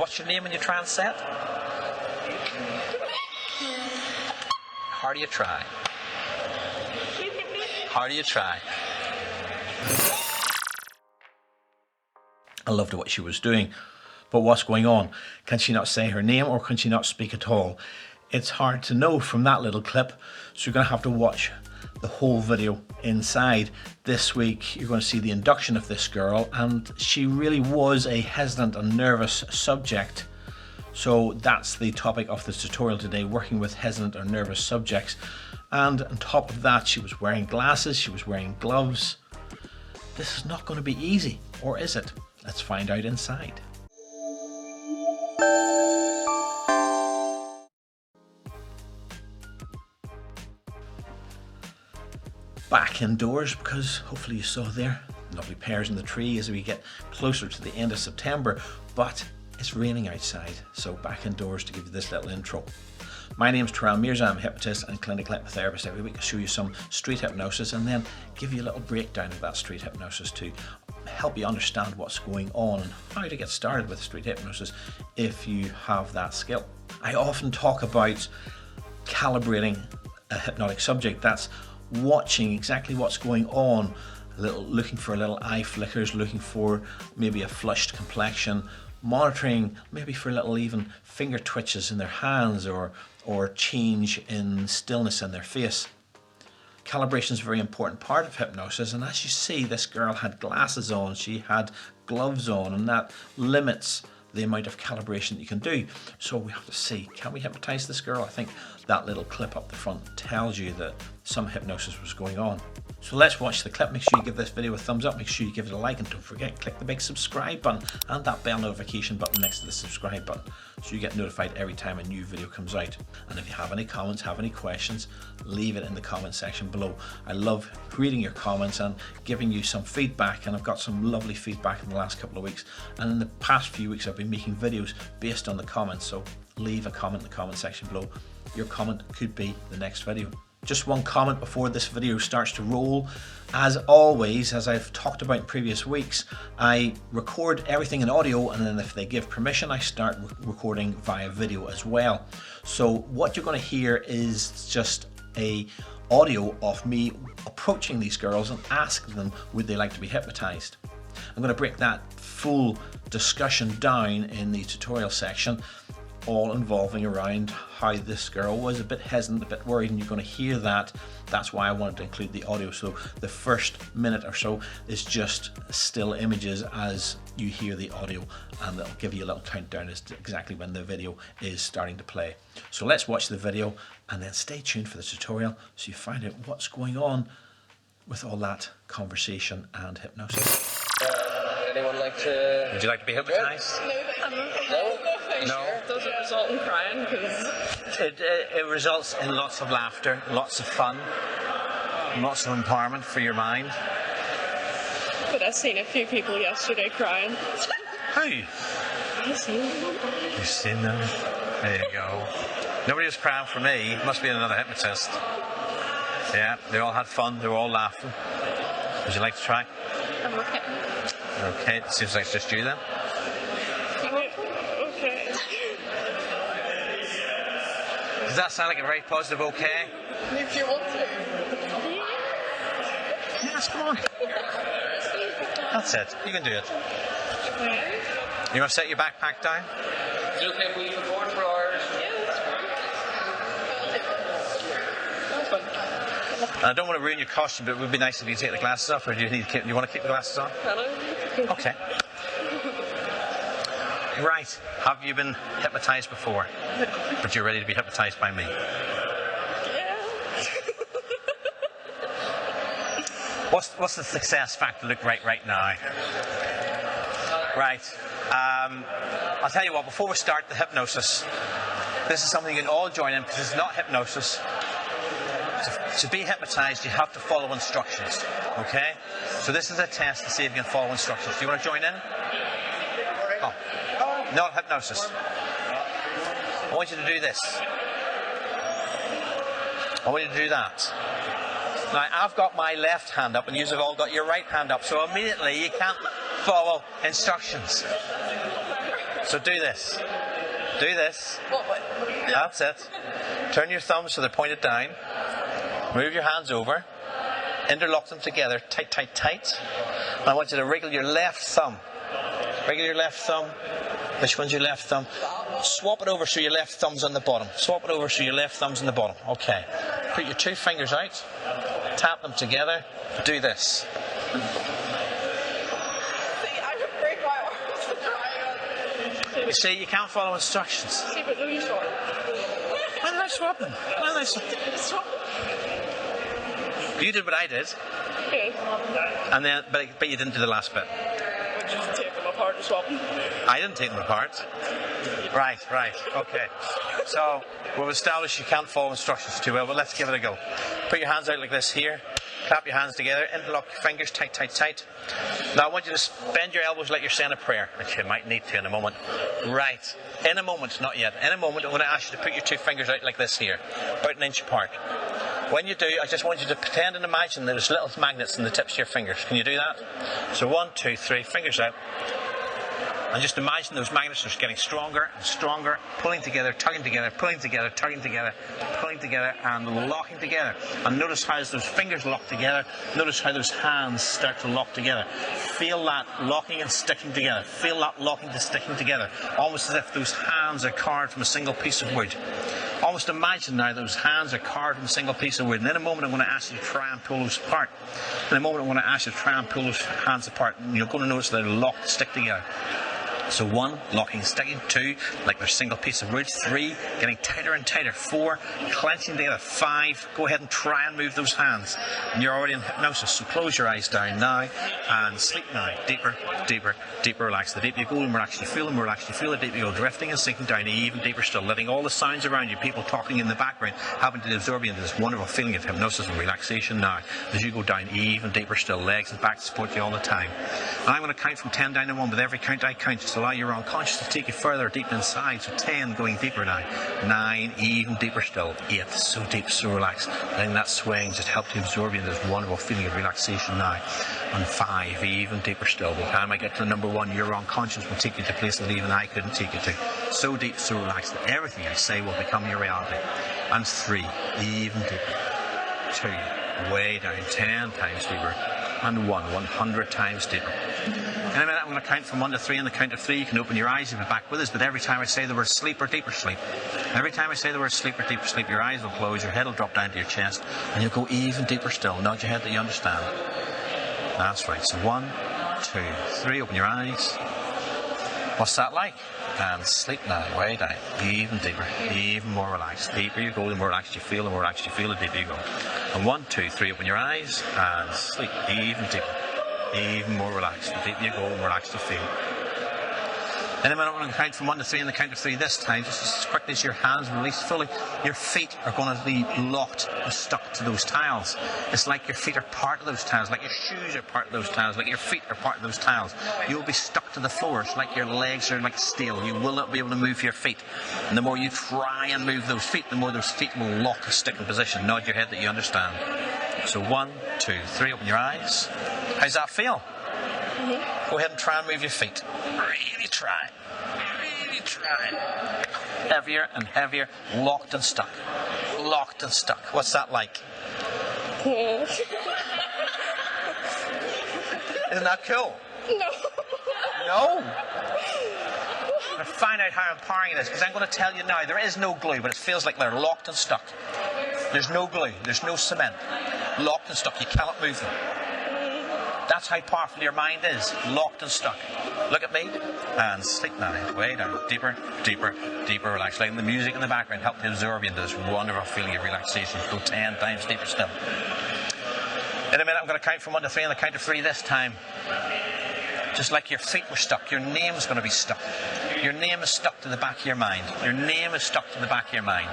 What's your name when you try and set? How do you try? How do you try? I loved what she was doing, but what's going on? Can she not say her name, or can she not speak at all? It's hard to know from that little clip, so you're going to have to watch the whole video inside. This week you're going to see the induction of this girl, and she really was a hesitant and nervous subject. So that's the topic of this tutorial today, working with hesitant or nervous subjects. And on top of that, she was wearing glasses, she was wearing gloves. This is not going to be easy, or is it? Let's find out inside. Back indoors, because hopefully you saw there lovely pears in the tree as we get closer to the end of September, but it's raining outside, so back indoors to give you this little intro. My name's Terrell Mirza. I'm a hypnotist and clinical hypnotherapist. Every week I show you some street hypnosis and then give you a little breakdown of that street hypnosis to help you understand what's going on and how to get started with street hypnosis if you have that skill. I often talk about calibrating a hypnotic subject. That's watching exactly what's going on, looking for a little eye flickers, looking for maybe a flushed complexion, monitoring maybe for little even finger twitches in their hands or change in stillness in their face. Calibration is a very important part of hypnosis, and as you see, this girl had glasses on, she had gloves on, and that limits the amount of calibration that you can do. So we have to see, can we hypnotize this girl? I think that little clip up the front tells you that some hypnosis was going on. So let's watch the clip. Make sure you give this video a thumbs up, make sure you give it a like, and don't forget, click the big subscribe button and that bell notification button next to the subscribe button so you get notified every time a new video comes out. And if you have any comments, have any questions, leave it in the comment section below. I love reading your comments and giving you some feedback, and I've got some lovely feedback in the last couple of weeks, and in the past few weeks I've been making videos based on the comments, so leave a comment in the comment section below. Your comment could be the next video. Just one comment before this video starts to roll. As always, as I've talked about in previous weeks, I record everything in audio, and then if they give permission, I start recording via video as well. So what you're going to hear is just a audio of me approaching these girls and asking them would they like to be hypnotized. I'm going to break that full discussion down in the tutorial section, all involving around how this girl was a bit hesitant, a bit worried, and you're going to hear that. That's why I wanted to include the audio. So the first minute or so is just still images as you hear the audio, and it'll give you a little countdown as to exactly when the video is starting to play. So let's watch the video and then stay tuned for the tutorial so you find out what's going on with all that conversation and hypnosis. Anyone like to... Would you like to be hypnotized? No? No. Does it result in crying? It results in lots of laughter, lots of fun, lots of empowerment for your mind. But I've seen a few people yesterday crying. Who? I've seen them. You've seen them? There you go. Nobody was crying for me. Must be another hypnotist. Yeah, they all had fun. They were all laughing. Would you like to try? I'm okay. Okay, it seems like it's just you then. Okay. Does that sound like a very positive okay? If you want to. Yes, come on. That's it. You can do it. You want to set your backpack down? Is it okay if we record for hours? I don't want to ruin your costume, but it would be nice if you take the glasses off, or do you want to keep the glasses on? Okay. Right. Have you been hypnotized before? But you're ready to be hypnotized by me? Yeah. What's the success factor look right now? Right. I'll tell you what, before we start the hypnosis, this is something you can all join in because it's not hypnosis. To be hypnotized, you have to follow instructions, okay? So this is a test to see if you can follow instructions. Do you want to join in? Oh, not hypnosis. I want you to do this. I want you to do that. Now, I've got my left hand up and you've all got your right hand up, so immediately you can't follow instructions. So do this. Do this. What way? That's it. Turn your thumbs so they're pointed down. Move your hands over. Interlock them together. Tight, tight, tight. And I want you to wriggle your left thumb. Wriggle your left thumb. Which one's your left thumb? Swap it over so your left thumb's on the bottom. Swap it over so your left thumb's on the bottom. Okay. Put your 2 fingers out. Tap them together. Do this. See, I would break my arms trying. You see, you can't follow instructions. See, but you swap. Why did I swap them? Why did I swap them? Swap. You did what I did, Yeah. and then but you didn't do the last bit. Just take them apart and swap them. I didn't take them apart. Right, okay. So we've established you can't follow instructions too well, but let's give it a go. Put your hands out like this here. Clap your hands together. Interlock your fingers tight, tight, tight. Now I want you to bend your elbows like you're saying a prayer, which you might need to in a moment. Right. In a moment, not yet. In a moment, I'm going to ask you to put your 2 fingers out like this here, about an inch apart. When you do, I just want you to pretend and imagine there's little magnets in the tips of your fingers. Can you do that? So 1, 2, 3, fingers out. And just imagine those magnets are getting stronger and stronger, pulling together, tugging together, pulling together, tugging together, pulling together, and locking together. And notice how as those fingers lock together, notice how those hands start to lock together. Feel that locking and sticking together. Feel that locking and sticking together. Almost as if those hands are carved from a single piece of wood. Almost imagine now those hands are carved from a single piece of wood. And in a moment I'm going to ask you to try and pull those apart. In a moment I'm going to ask you to try and pull those hands apart. And you're going to notice they're locked, stick together. So 1, locking, sticking. 2, like they're a single piece of wood. 3, getting tighter and tighter. 4, clenching together. 5, go ahead and try and move those hands. And you're already in hypnosis, so close your eyes down now and sleep now. Deeper, deeper, deeper, relax. The deeper you go, the more actually feel, the more actually feel. The deeper you go, drifting and sinking down even deeper still, letting all the sounds around you, people talking in the background, having to absorb you into this wonderful feeling of hypnosis and relaxation now. As you go down even deeper still, legs and back support you all the time. And I'm going to count from 10 down to 1. With every count I count, just allow your unconscious to take you further deep inside. So 10, going deeper now. 9, even deeper still. 8, so deep, so relaxed. Letting that swing just help to absorb you into this wonderful feeling of relaxation now. And 5, even deeper still. By the time I get to number 1, your unconscious will take you to places that even I couldn't take you to. So deep, so relaxed that everything I say will become your reality. And 3, even deeper. 2, way down, 10 times deeper. And 1, 100 times deeper. In a minute I'm going to count from 1 to 3. On the count of 3 you can open your eyes and be back with us, but every time I say the word sleep or deeper sleep, every time I say the word sleep or deeper sleep, your eyes will close, your head will drop down to your chest, and you'll go even deeper still. Nod your head that you understand. That's right. So 1, 2, 3, open your eyes. What's that like? And sleep now, way down, even deeper, even more relaxed. The deeper you go, the more relaxed you feel, the more relaxed you feel, the deeper you go. And 1, 2, 3, open your eyes and sleep, even deeper, even more relaxed. The deeper you go, the more relaxed you feel. In a minute, I'm going to count from 1 to 3, and the count of 3 this time, just as quickly as your hands release fully, your feet are going to be locked and stuck to those tiles. It's like your feet are part of those tiles, like your shoes are part of those tiles, like your feet are part of those tiles. You'll be stuck to the floor. It's like your legs are like steel. You will not be able to move your feet. And the more you try and move those feet, the more those feet will lock and stick in position. Nod your head that you understand. So 1, 2, 3, open your eyes. How's that feel? Go ahead and try and move your feet. Really try. Really try. Heavier and heavier. Locked and stuck. Locked and stuck. What's that like? Isn't that cool? No. No? I'm going to find out how empowering it is, because I'm going to tell you now, there is no glue, but it feels like they're locked and stuck. There's no glue. There's no cement. Locked and stuck. You cannot move them. That's how powerful your mind is, locked and stuck. Look at me and sleep now, way down, deeper, deeper, deeper, relax. Letting the music in the background help to absorb you into this wonderful feeling of relaxation. Go 10 times deeper still. In a minute I'm going to count from 1 to 3, and the count of 3 this time. Just like your feet were stuck, your name's going to be stuck. Your name is stuck to the back of your mind. Your name is stuck to the back of your mind.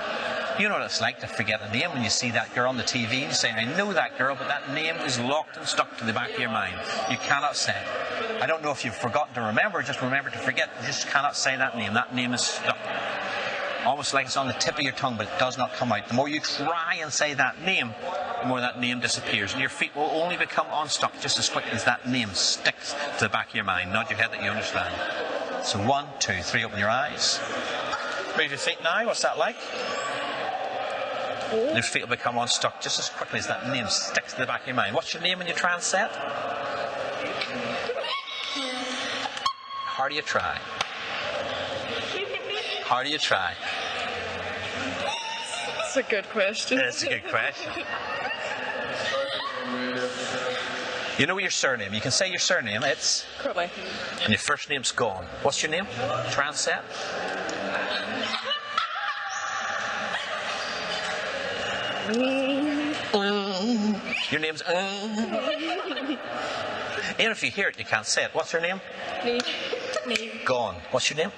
You know what it's like to forget a name when you see that girl on the TV and you say, I know that girl, but that name is locked and stuck to the back of your mind. You cannot say it. I don't know if you've forgotten to remember, just remember to forget. You just cannot say that name. That name is stuck. Almost like it's on the tip of your tongue, but it does not come out. The more you try and say that name, the more that name disappears. And your feet will only become unstuck just as quickly as that name sticks to the back of your mind. Nod your head that you understand. So 1, 2, 3, open your eyes. Move your feet now. What's that like? Your feet will become unstuck just as quickly as that name sticks to the back of your mind. What's your name when you try and say it? How do you try? How do you try? It's a good question. It's a good question. You know your surname. You can say your surname. It's... Crowley. And your first name's gone. What's your name? Try and say it. Your name's... Even if you hear it, you can't say it. What's your name? Me. Gone. What's your name?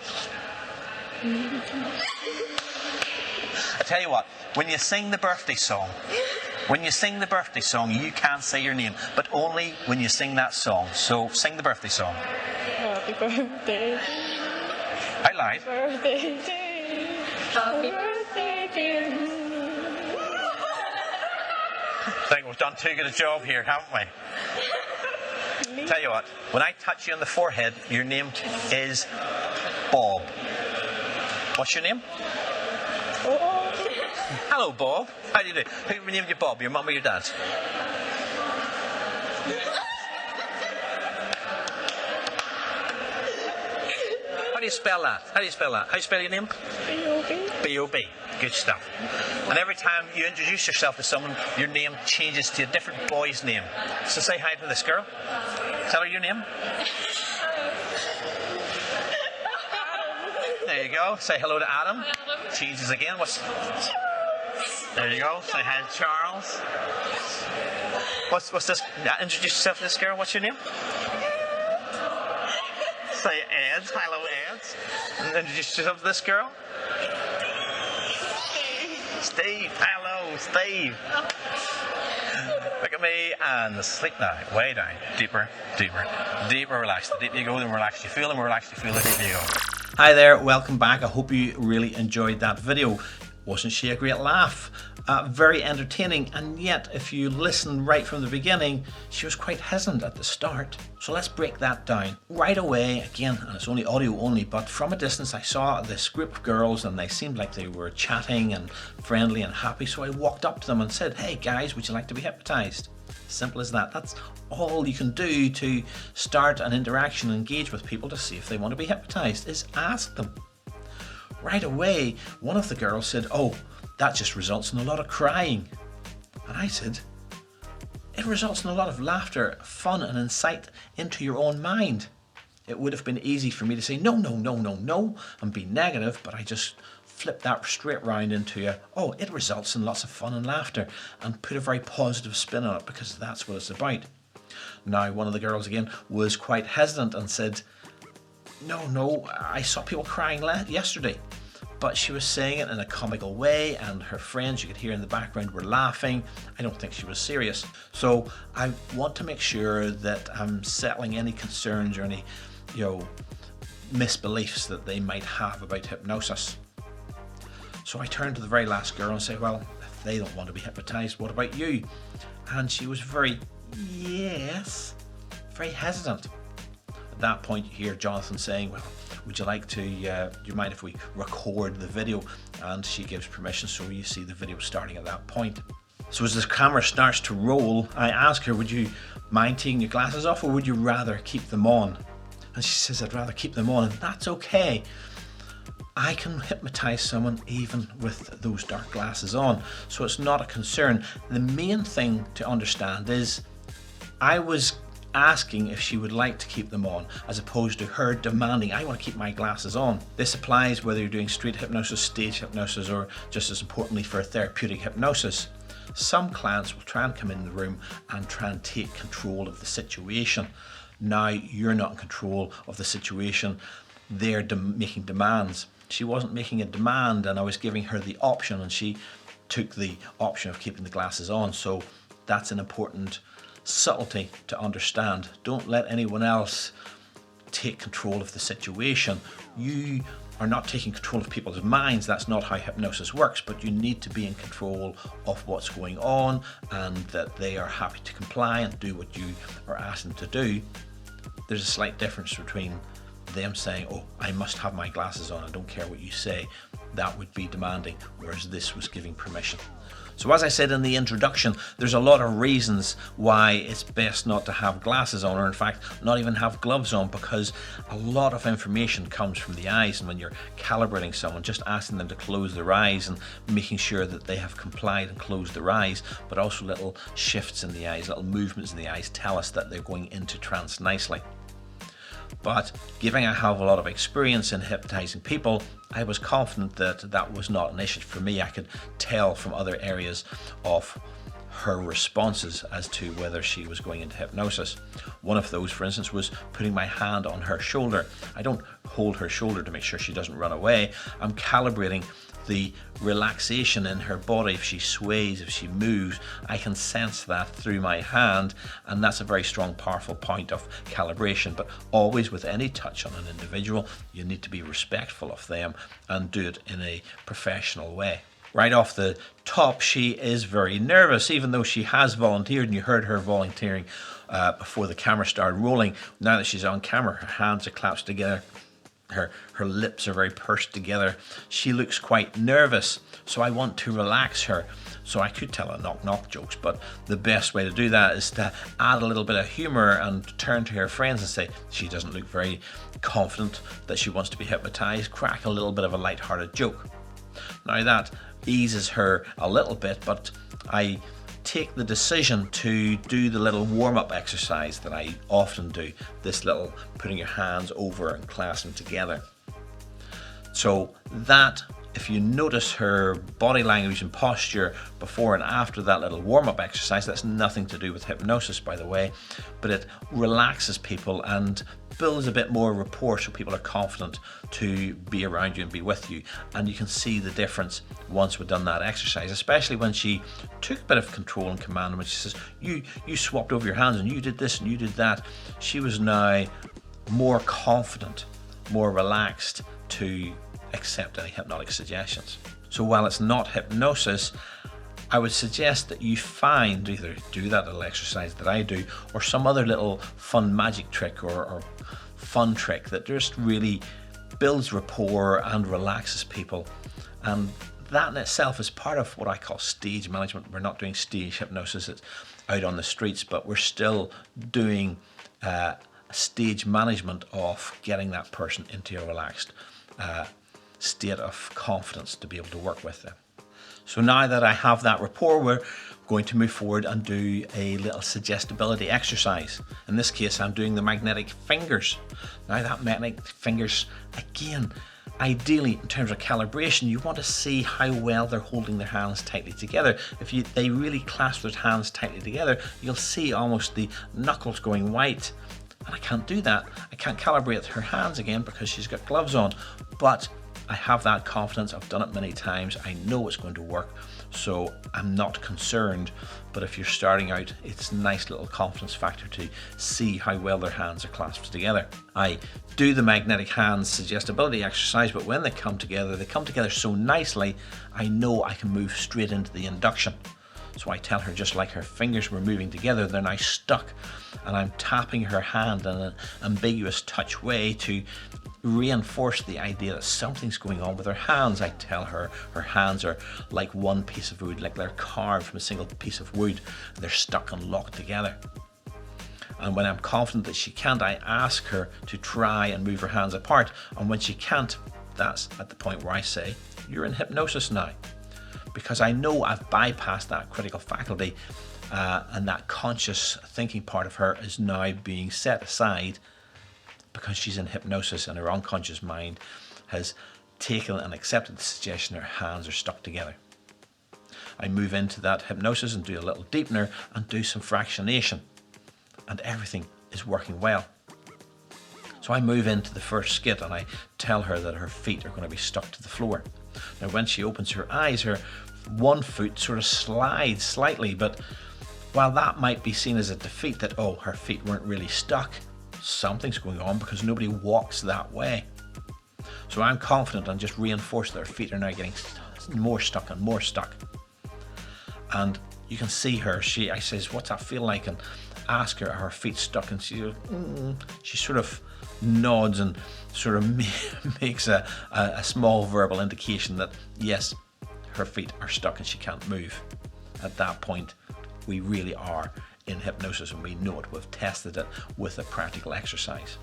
I tell you what, when you sing the birthday song, you can say your name, but only when you sing that song. So sing the birthday song. Happy birthday. Out loud. Birthday day. Happy birthday to you. I think we've done too good a job here, haven't we? Tell you what, when I touch you on the forehead, your name is Bob. What's your name? Oh. Hello, Bob. How do you do? Who named you Bob? Your mum or your dad? How do you spell that? How do you spell your name? B.O.B. B.O.B. Good stuff. And every time you introduce yourself to someone, your name changes to a different boy's name. So say hi to this girl. Tell her your name. There you go. Say hello to Adam. Changes again. There you go. Say hi to Charles. What's this? Introduce yourself to this girl. What's your name? Say Ed. Hello, Ed. And introduce yourself to this girl. Steve. Hello, Steve. Look at me and sleep now. Way down. Deeper, deeper, deeper. Relax. The deeper you go, the more relaxed you feel. The more relaxed you feel, the deeper you go. Hi there. Welcome back. I hope you really enjoyed that video. Wasn't she a great laugh? Very entertaining, and yet if you listen right from the beginning, she was quite hesitant at the start. So let's break that down. Right away, again, and it's only audio only, but from a distance I saw this group of girls and they seemed like they were chatting and friendly and happy, so I walked up to them and said, "Hey guys, would you like to be hypnotized?" Simple as that. That's all you can do to start an interaction and engage with people to see if they want to be hypnotized, is ask them. Right away, one of the girls said, "Oh, that just results in a lot of crying." And I said, "It results in a lot of laughter, fun and insight into your own mind." It would have been easy for me to say no and be negative, but I just flipped that straight round into oh, it results in lots of fun and laughter, and put a very positive spin on it, because that's what it's about. Now, one of the girls again was quite hesitant and said, no, I saw people crying yesterday. But she was saying it in a comical way, and her friends you could hear in the background were laughing. I don't think she was serious. So I want to make sure that I'm settling any concerns or any, misbeliefs that they might have about hypnosis. So I turned to the very last girl and said, "Well, if they don't want to be hypnotized, what about you?" And she was very hesitant. At that point, you hear Jonathan saying, "Well, would you like to, do you mind if we record the video?" And she gives permission, so you see the video starting at that point. So as the camera starts to roll, I ask her, "Would you mind taking your glasses off, or would you rather keep them on?" And she says, "I'd rather keep them on," and that's okay. I can hypnotize someone even with those dark glasses on, so it's not a concern. The main thing to understand is I was asking if she would like to keep them on, as opposed to her demanding, "I want to keep my glasses on." This applies whether you're doing street hypnosis, stage hypnosis, or just as importantly for a therapeutic hypnosis. Some clients will try and come in the room and try and take control of the situation. Now you're not in control of the situation. They're making demands. She wasn't making a demand, and I was giving her the option, and she took the option of keeping the glasses on. So that's an important subtlety to understand. Don't let anyone else take control of the situation. You are not taking control of people's minds. That's not how hypnosis works, but you need to be in control of what's going on, and that they are happy to comply and do what you are asking them to do. There's a slight difference between them saying, oh, I must have my glasses on, I don't care what you say. That would be demanding, whereas this was giving permission. So as I said in the introduction, there's a lot of reasons why it's best not to have glasses on, or in fact not even have gloves on, because a lot of information comes from the eyes, and when you're calibrating someone, just asking them to close their eyes and making sure that they have complied and closed their eyes, but also little shifts in the eyes, little movements in the eyes tell us that they're going into trance nicely. But given I have a lot of experience in hypnotizing people, I was confident that that was not an issue for me. I could tell from other areas of her responses as to whether she was going into hypnosis. One of those, for instance, was putting my hand on her shoulder. I don't hold her shoulder to make sure she doesn't run away. I'm calibrating the relaxation in her body. If she sways, if she moves, I can sense that through my hand, and that's a very strong, powerful point of calibration. But always with any touch on an individual, you need to be respectful of them and do it in a professional way. Right off the top, she is very nervous, even though she has volunteered, and you heard her volunteering before the camera started rolling. Now that she's on camera, her hands are clasped together. Her lips are very pursed together. She looks quite nervous, so I want to relax her. So I could tell her knock jokes, but the best way to do that is to add a little bit of humor and turn to her friends and say, she doesn't look very confident that she wants to be hypnotized. Crack a little bit of a light-hearted joke. Now that eases her a little bit, but I take the decision to do the little warm-up exercise that I often do, this little putting your hands over and clasping together. So that, if you notice her body language and posture before and after that little warm-up exercise, that's nothing to do with hypnosis, by the way, but it relaxes people and builds a bit more rapport so people are confident to be around you and be with you. And you can see the difference once we've done that exercise, especially when she took a bit of control and command, when she says, you swapped over your hands and you did this and you did that. She was now more confident, more relaxed to accept any hypnotic suggestions. So while it's not hypnosis, I would suggest that you find, either do that little exercise that I do, or some other little fun magic trick or fun trick that just really builds rapport and relaxes people. And that in itself is part of what I call stage management. We're not doing stage hypnosis, it's out on the streets, but we're still doing stage management of getting that person into a relaxed state of confidence to be able to work with them. So now that I have that rapport, we're going to move forward and do a little suggestibility exercise. In this case, I'm doing the magnetic fingers. Now that magnetic fingers, again, ideally in terms of calibration, you want to see how well they're holding their hands tightly together. If they really clasp their hands tightly together, you'll see almost the knuckles going white. And I can't do that. I can't calibrate her hands again because she's got gloves on, but I have that confidence. I've done it many times. I know it's going to work, so I'm not concerned. But if you're starting out, it's a nice little confidence factor to see how well their hands are clasped together. I do the magnetic hands suggestibility exercise, but when they come together so nicely, I know I can move straight into the induction. So I tell her, just like her fingers were moving together, they're now stuck, and I'm tapping her hand in an ambiguous touch way to reinforce the idea that something's going on with her hands. I tell her her hands are like one piece of wood, like they're carved from a single piece of wood, and they're stuck and locked together. And when I'm confident that she can't, I ask her to try and move her hands apart. And when she can't, that's at the point where I say, you're in hypnosis now. Because I know I've bypassed that critical faculty, and that conscious thinking part of her is now being set aside because she's in hypnosis and her unconscious mind has taken and accepted the suggestion her hands are stuck together. I move into that hypnosis and do a little deepener and do some fractionation, and everything is working well. So I move into the first skit and I tell her that her feet are going to be stuck to the floor. Now when she opens her eyes, her one foot sort of slides slightly, but while that might be seen as a defeat, that oh, her feet weren't really stuck, something's going on because nobody walks that way. So I'm confident and just reinforce that her feet are now getting more stuck and more stuck. And you can see her, I says, what's that feel like? And ask her, are her feet stuck? And she sort of nods, and sort of makes a small verbal indication that yes, her feet are stuck and she can't move. At that point, we really are in hypnosis and we know it. We've tested it with a practical exercise.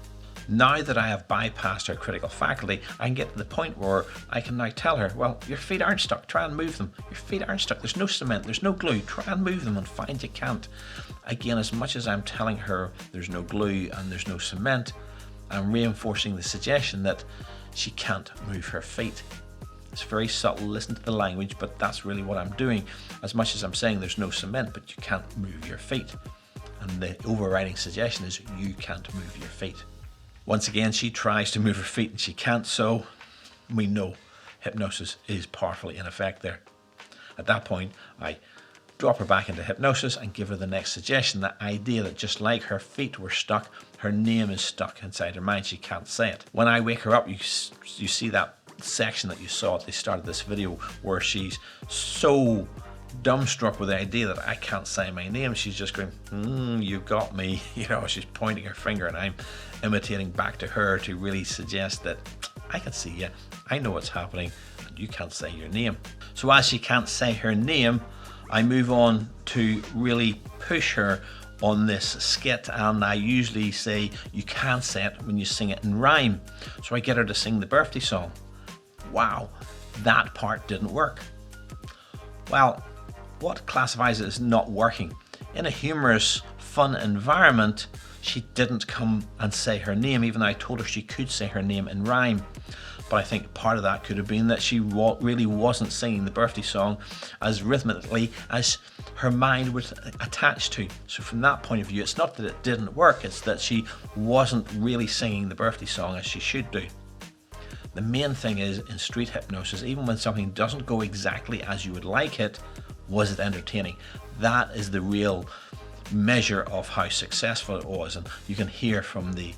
Now that I have bypassed her critical faculty, I can get to the point where I can now tell her, well, your feet aren't stuck, try and move them. Your feet aren't stuck, there's no cement, there's no glue, try and move them and find you can't. Again, as much as I'm telling her there's no glue and there's no cement, I'm reinforcing the suggestion that she can't move her feet. It's very subtle, listen to the language, but that's really what I'm doing. As much as I'm saying there's no cement, but you can't move your feet. And the overriding suggestion is you can't move your feet. Once again, she tries to move her feet and she can't, so we know hypnosis is powerfully in effect there. At that point, I drop her back into hypnosis and give her the next suggestion, that idea that just like her feet were stuck, her name is stuck inside her mind, she can't say it. When I wake her up, you see that section that you saw at the start of this video where she's so dumbstruck with the idea that I can't say my name. She's just going, you got me. You know, she's pointing her finger and I'm imitating back to her to really suggest that I can see you, I know what's happening, and you can't say your name. So as she can't say her name, I move on to really push her on this skit, and I usually say you can't say it when you sing it in rhyme. So I get her to sing the birthday song. Wow, that part didn't work. Well, what classifies it as not working? In a humorous, fun environment, she didn't come and say her name, even though I told her she could say her name in rhyme. But I think part of that could have been that she really wasn't singing the birthday song as rhythmically as her mind was attached to. So from that point of view, it's not that it didn't work, it's that she wasn't really singing the birthday song as she should do. The main thing is, in street hypnosis, even when something doesn't go exactly as you would like it, was it entertaining? That is the real measure of how successful it was. And you can hear from the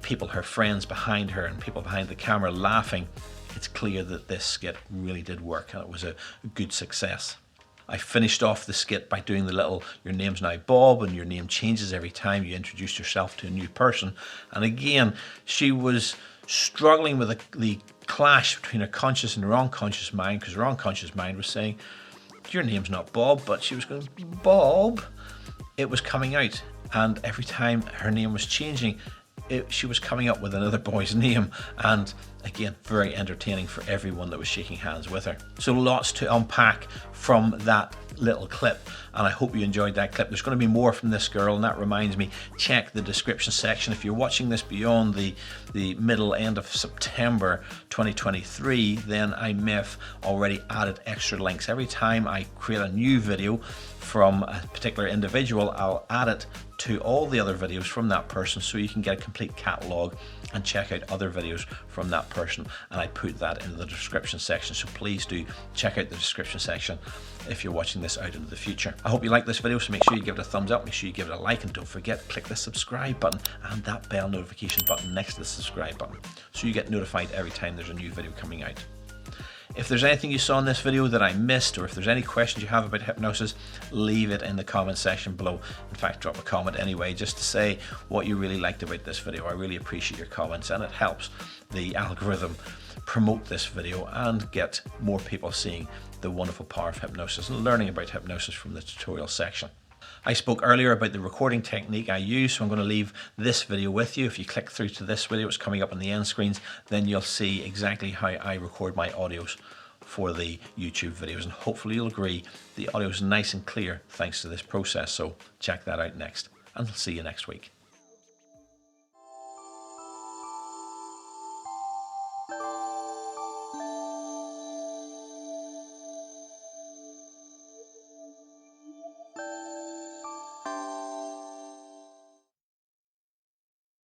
people, her friends behind her and people behind the camera laughing. It's clear that this skit really did work and it was a good success. I finished off the skit by doing the little, your name's now Bob, and your name changes every time you introduce yourself to a new person. And again, she was struggling with the clash between her conscious and her unconscious mind, because her unconscious mind was saying, your name's not Bob, but she was going, Bob. It was coming out, and every time her name was changing, she was coming up with another boy's name, and again, very entertaining for everyone that was shaking hands with her. So lots to unpack from that little clip, and I hope you enjoyed that clip. There's going to be more from this girl, and that reminds me, check the description section. If you're watching this beyond the middle end of September 2023, then I may have already added extra links. Every time I create a new video from a particular individual, I'll add it to all the other videos from that person, so you can get a complete catalogue and check out other videos from that person, and I put that in the description section. So please do check out the description section if you're watching this out into the future. I hope you like this video, so make sure you give it a thumbs up, make sure you give it a like, and don't forget, click the subscribe button and that bell notification button next to the subscribe button so you get notified every time there's a new video coming out. If there's anything you saw in this video that I missed, or if there's any questions you have about hypnosis, leave it in the comment section below. In fact, drop a comment anyway, just to say what you really liked about this video. I really appreciate your comments, and it helps the algorithm promote this video and get more people seeing the wonderful power of hypnosis and learning about hypnosis from the tutorial section. I spoke earlier about the recording technique I use, so I'm going to leave this video with you. If you click through to this video, it's coming up on the end screens, then you'll see exactly how I record my audios for the YouTube videos, and hopefully you'll agree the audio is nice and clear thanks to this process. So check that out next, and I'll see you next week.